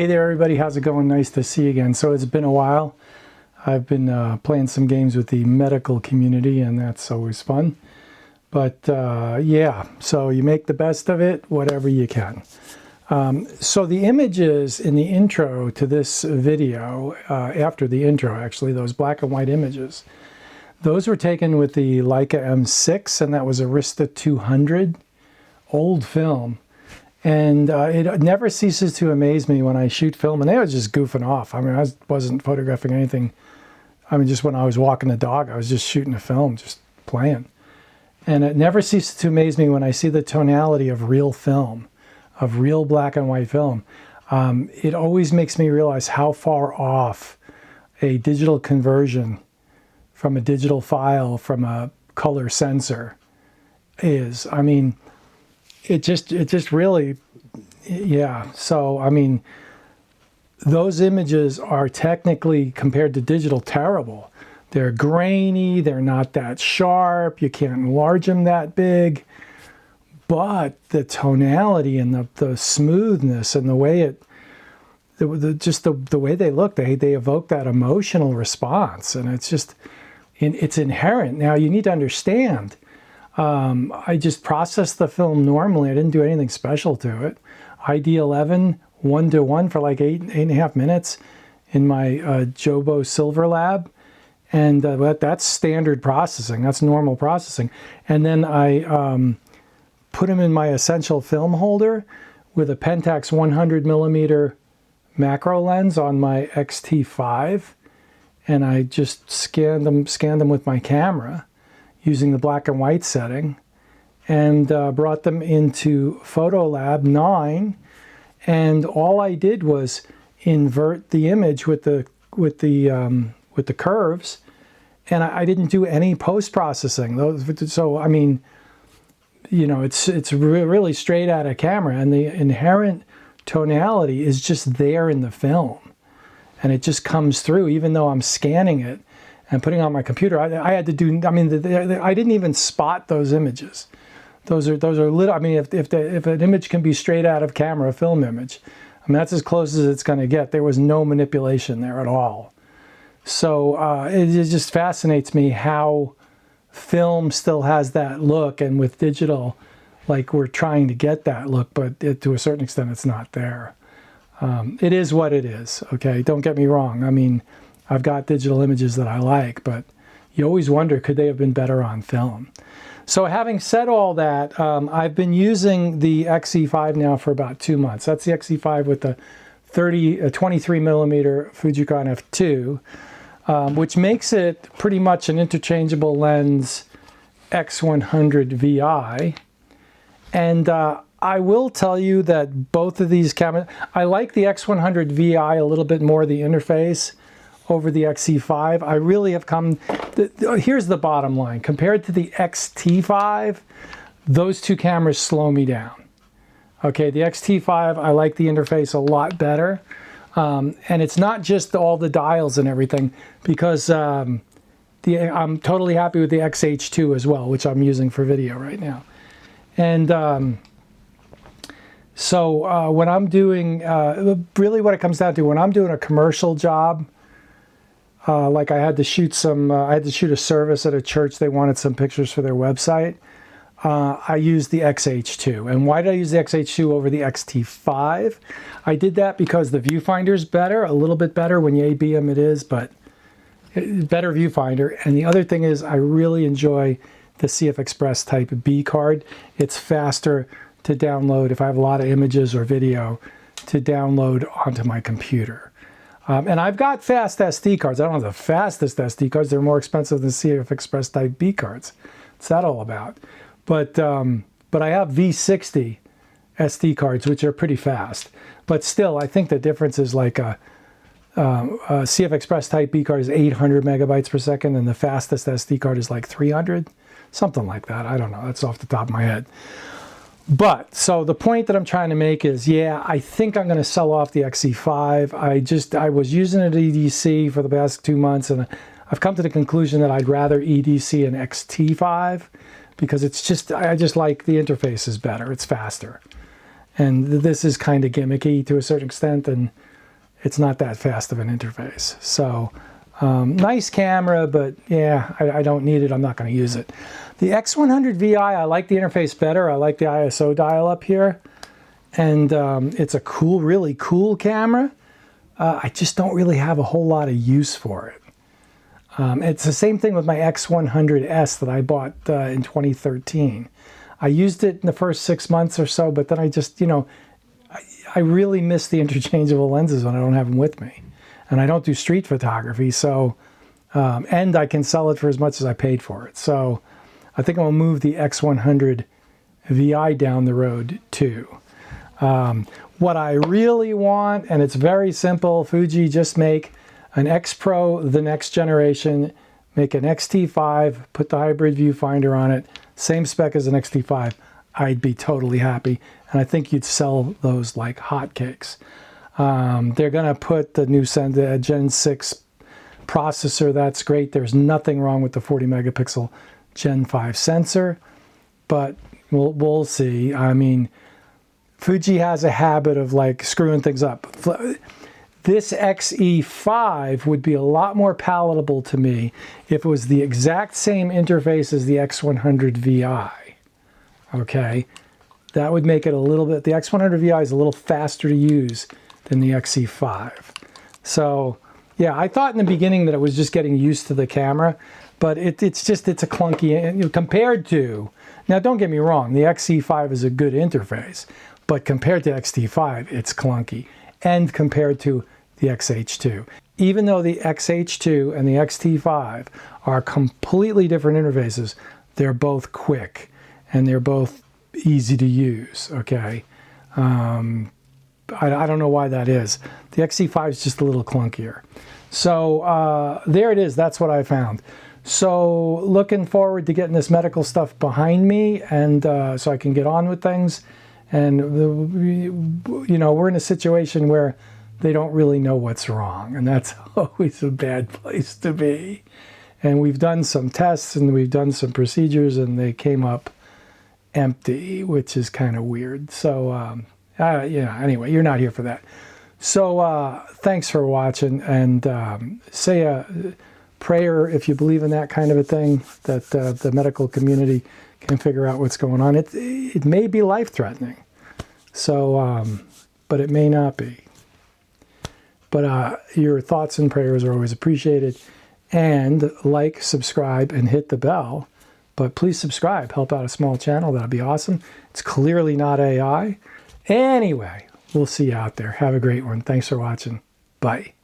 Hey there everybody, how's it going? Nice to see you again. So it's been a while. I've been playing some games with the medical community and that's always fun. But yeah, so you make the best of it, whatever you can. So the images in the intro to this video, after the intro actually, those black and white images, those were taken with the Leica M6 and that was Arista 200, old film. And it never ceases to amaze me when I shoot film, and they were just goofing off. I mean, I wasn't photographing anything. I mean, just when I was walking the dog, I was just shooting a film, just playing. And it never ceases to amaze me when I see the tonality of real film, of real black and white film. It always makes me realize how far off a digital conversion from a digital file from a color sensor is. I mean, it just really, yeah. So, I mean, those images are technically, compared to digital, terrible. They're grainy, they're not that sharp, you can't enlarge them that big. But the tonality and the smoothness and the way just the way they look, they evoke that emotional response. And it's just, it's inherent. Now, you need to understand, I just processed the film normally. I didn't do anything special to it. ID11, 1:1 for like 8.5 minutes in my Jobo Silver Lab. And that's standard processing. That's normal processing. And then I put them in my essential film holder with a Pentax 100mm macro lens on my X-T5. And I just scanned them with my camera, using the black and white setting, and brought them into Photolab 9, and all I did was invert the image with the curves, and I didn't do any post-processing. So I mean, you know, it's really straight out of camera, and the inherent tonality is just there in the film, and it just comes through, even though I'm scanning it and putting on my computer. I had to do, I mean, I didn't even spot those images. Those are little, I mean, if an image can be straight out of camera, a film image, I mean, that's as close as it's going to get. There was no manipulation there at all. So it just fascinates me how film still has that look, and with digital, like, we're trying to get that look, but to a certain extent, it's not there. It is what it is, okay? Don't get me wrong. I mean, I've got digital images that I like, but you always wonder, could they have been better on film? So having said all that, I've been using the X-E5 now for about 2 months. That's the X-E5 with the 23mm Fujicon f2, which makes it pretty much an interchangeable lens X100 VI. And I will tell you that both of these cameras, I like the X100 VI a little bit more, the interface, over the X-E5. I really have come, here's the bottom line. Compared to the X-T5, those two cameras slow me down. Okay, the X-T5, I like the interface a lot better. And it's not just all the dials and everything, because I'm totally happy with the X-H2 as well, which I'm using for video right now. And so when I'm doing, really what it comes down to, when I'm doing a commercial job, like I had to shoot a service at a church. They wanted some pictures for their website. I used the X-H2. And why did I use the X-H2 over the X-T5? I did that because the viewfinder's better, a little bit better. When you A/B them, it is, but better viewfinder. And the other thing is, I really enjoy the CF Express Type B card. It's faster to download if I have a lot of images or video to download onto my computer. And I've got fast SD cards. I don't have the fastest SD cards. They're more expensive than CF Express Type B cards. What's that all about? But I have V60 SD cards, which are pretty fast. But still, I think the difference is like a CF Express Type B card is 800 megabytes per second, and the fastest SD card is like 300, something like that. I don't know. That's off the top of my head. But, so the point that I'm trying to make is, yeah, I think I'm going to sell off the X-E5. I was using it at EDC for the past 2 months, and I've come to the conclusion that I'd rather EDC an X-T5, because it's just, I just like the interface is better, it's faster. And this is kind of gimmicky to a certain extent, and it's not that fast of an interface. So nice camera, but yeah, I don't need it. I'm not going to use it. The X100VI, I like the interface better. I like the ISO dial up here. And it's a cool, really cool camera. I just don't really have a whole lot of use for it. It's the same thing with my X100S that I bought in 2013. I used it in the first 6 months or so, but then I just, you know, I really miss the interchangeable lenses when I don't have them with me. And I don't do street photography, so, and I can sell it for as much as I paid for it. So I think I'll move the X100VI down the road too. What I really want, and it's very simple, Fuji, just make an X Pro, the next generation, make an X-T5, put the hybrid viewfinder on it, same spec as an X-T5, I'd be totally happy. And I think you'd sell those like hotcakes. They're going to put the new Gen 6 processor. That's great. There's nothing wrong with the 40 megapixel Gen 5 sensor, but we'll see. I mean, Fuji has a habit of like screwing things up. This X-E5 would be a lot more palatable to me if it was the exact same interface as the X100VI. Okay, that would make it a little bit, the X100VI is a little faster to use than the X-E5. So yeah, I thought in the beginning that it was just getting used to the camera, but it's a clunky, you know, compared to, now don't get me wrong, the X-E5 is a good interface, but compared to X-T5, it's clunky. And compared to the XH2. Even though the XH2 and the X-T5 are completely different interfaces, they're both quick and they're both easy to use, okay? I don't know why that is. The X-E5 is just a little clunkier. So there it is, that's what I found. So looking forward to getting this medical stuff behind me, and so I can get on with things. And, you know, we're in a situation where they don't really know what's wrong, and that's always a bad place to be. And we've done some tests and we've done some procedures, and they came up empty, which is kind of weird. So, yeah, anyway, you're not here for that. So thanks for watching, and say a prayer if you believe in that kind of a thing, that the medical community can figure out what's going on. It may be life-threatening, so but it may not be. But your thoughts and prayers are always appreciated. And like, subscribe, and hit the bell. But please subscribe, help out a small channel, that'd be awesome. It's clearly not AI. Anyway, we'll see you out there. Have a great one. Thanks for watching. Bye.